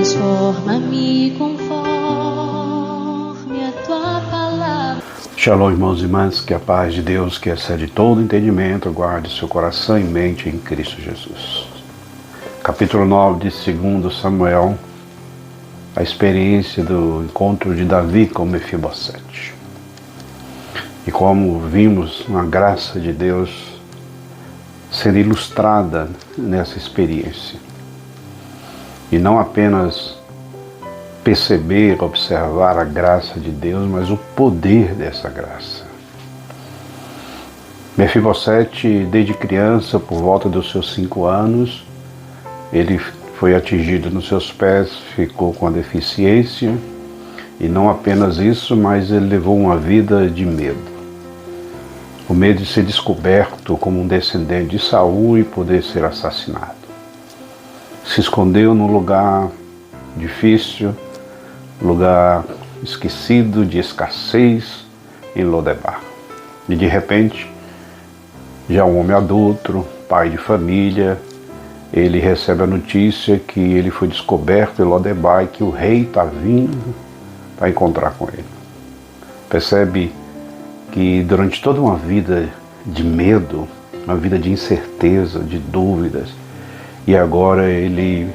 Transforma-me conforme a tua palavra. Shalom, irmãos e irmãs, que a paz de Deus, que excede todo entendimento, guarde seu coração e mente em Cristo Jesus. Capítulo 9 de 2 Samuel, a experiência do encontro de Davi com Mefibosete. E como vimos uma graça de Deus sendo ilustrada nessa experiência. E não apenas perceber, observar a graça de Deus, mas o poder dessa graça. Mefibosete, desde criança, por volta dos seus 5 anos, ele foi atingido nos seus pés, ficou com a deficiência, e não apenas isso, mas ele levou uma vida de medo. O medo de ser descoberto como um descendente de Saul e poder ser assassinado. Se escondeu num lugar difícil, lugar esquecido, de escassez, em Lodebar. E de repente, já um homem adulto, pai de família, ele recebe a notícia que ele foi descoberto em Lodebar e que o rei está vindo para encontrar com ele. Percebe que durante toda uma vida de medo, uma vida de incerteza, de dúvidas, e agora ele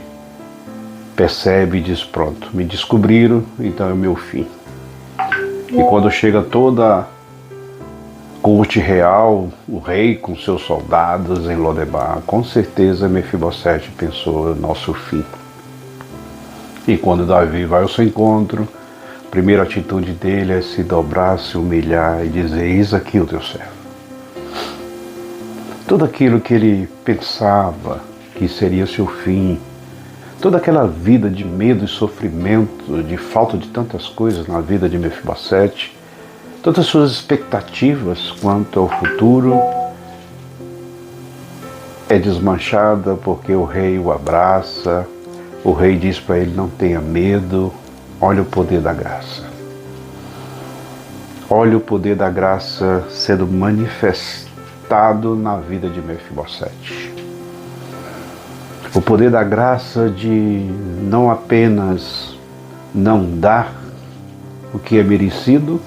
percebe e diz, pronto, me descobriram, então é o meu fim. E quando chega toda a corte real, o rei com seus soldados em Lodebar, com certeza Mefibosete pensou, nosso fim. E quando Davi vai ao seu encontro, a primeira atitude dele é se dobrar, se humilhar e dizer, eis aqui o teu servo. Tudo aquilo que ele pensava que seria seu fim, toda aquela vida de medo e sofrimento, de falta de tantas coisas na vida de Mefibosete, todas as suas expectativas quanto ao futuro é desmanchada porque o rei o abraça, o rei diz para ele, não tenha medo, olha o poder da graça. Olha o poder da graça sendo manifestado na vida de Mefibosete. O poder da graça de não apenas não dar o que é merecido,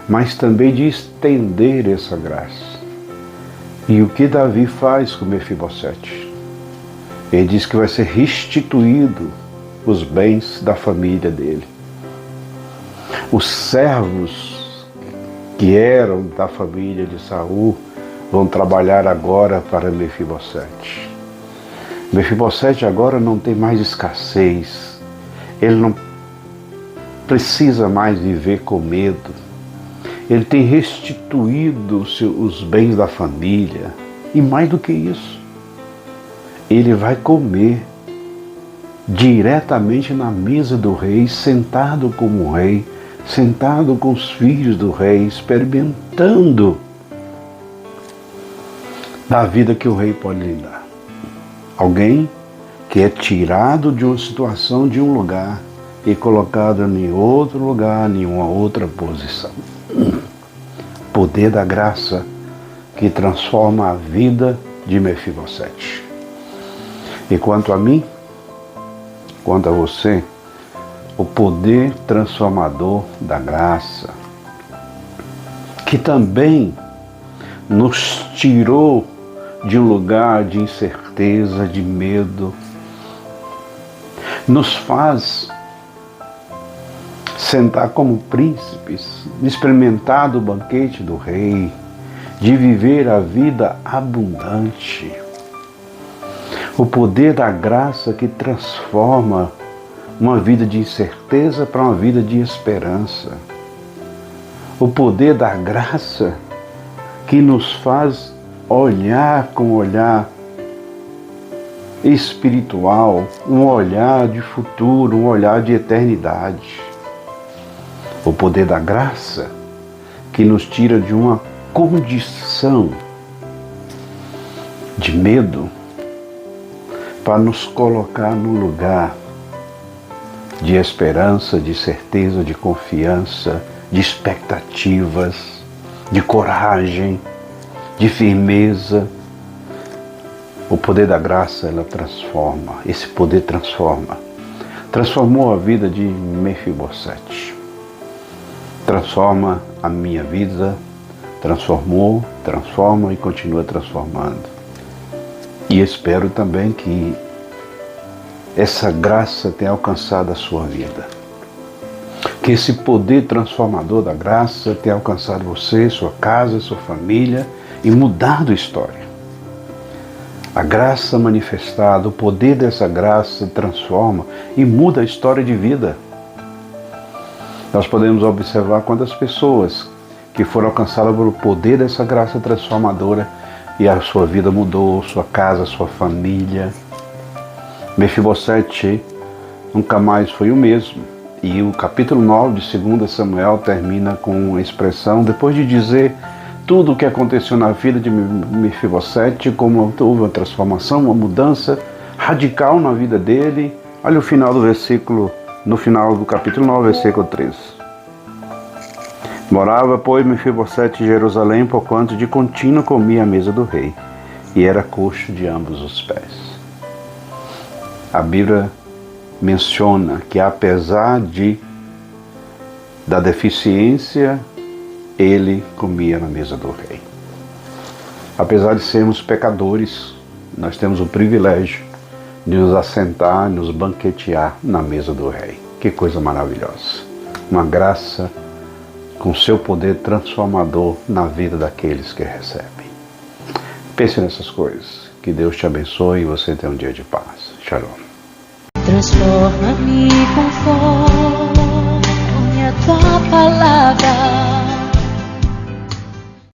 mas também de estender essa graça. E o que Davi faz com Mefibosete? Ele diz que vai ser restituído os bens da família dele. Os servos que eram da família de Saul vão trabalhar agora para Mefibosete. Mefibosete agora não tem mais escassez, ele não precisa mais viver com medo, ele tem restituído os bens da família, e mais do que isso, ele vai comer diretamente na mesa do rei, sentado como rei, sentado com os filhos do rei, experimentando da vida que o rei pode lhe dar. Alguém que é tirado de uma situação, de um lugar, e colocado em outro lugar, em uma outra posição. Poder da graça que transforma a vida de Mefibosete. E quanto a mim, quanto a você, o poder transformador da graça, que também nos tirou de um lugar de incerteza, de medo, nos faz sentar como príncipes, experimentar do banquete do rei, de viver a vida abundante. O poder da graça que transforma uma vida de incerteza para uma vida de esperança. O poder da graça que nos faz olhar com um olhar espiritual, um olhar de futuro, um olhar de eternidade. O poder da graça que nos tira de uma condição de medo para nos colocar no lugar de esperança, de certeza, de confiança, de expectativas, de coragem, de firmeza. O poder da graça, ela transforma. Esse poder transforma transformou a vida de Mefibosete. Transforma a minha vida, transformou, transforma e continua transformando. E espero também que essa graça tenha alcançado a sua vida. Que esse poder transformador da graça tenha alcançado você, sua casa, sua família e mudado a história. A graça manifestada, o poder dessa graça transforma e muda a história de vida. Nós podemos observar quantas pessoas que foram alcançadas pelo poder dessa graça transformadora e a sua vida mudou, sua casa, sua família. Mefibosete nunca mais foi o mesmo. E o capítulo 9 de 2 Samuel termina com a expressão, depois de dizer tudo o que aconteceu na vida de Mefibosete, como houve uma transformação, uma mudança radical na vida dele. Olha o final do versículo, no final do capítulo 9, versículo 13. Morava, pois, Mefibosete em Jerusalém, porquanto de contínuo comia à mesa do rei, e era coxo de ambos os pés. A Bíblia menciona que apesar da deficiência, ele comia na mesa do rei. Apesar de sermos pecadores, nós temos o privilégio de nos assentar, nos banquetear na mesa do rei. Que coisa maravilhosa. Uma graça com seu poder transformador na vida daqueles que recebem. Pense nessas coisas. Que Deus te abençoe e você tenha um dia de paz. Shalom. Transforma-me conforme a tua palavra.